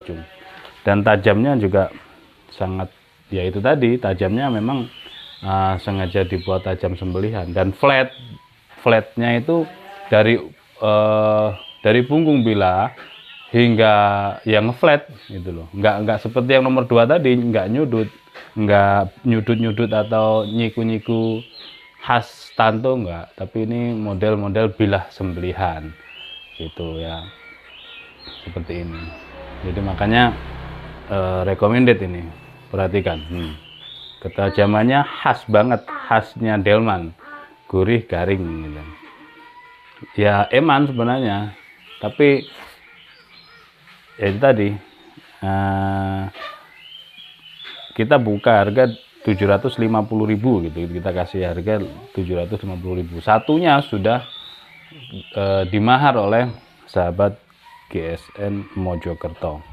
ujung. Dan tajamnya juga sangat, ya itu tadi, tajamnya memang sengaja dibuat tajam sembelihan. Dan flatnya itu dari punggung bilah hingga yang flat gitu loh, nggak seperti yang nomor 2 tadi, nggak nyudut atau nyiku khas Tanto, enggak, tapi ini model bilah sembelihan gitu ya, seperti ini. Jadi makanya recommended ini, perhatikan, ketajamannya khas banget, khasnya Delman, gurih garing gitu. Ya eman sebenarnya, tapi ya itu tadi, kita buka harga 750.000 gitu, kita kasih harga 750.000. Satunya sudah dimahar oleh sahabat GSM Mojokerto.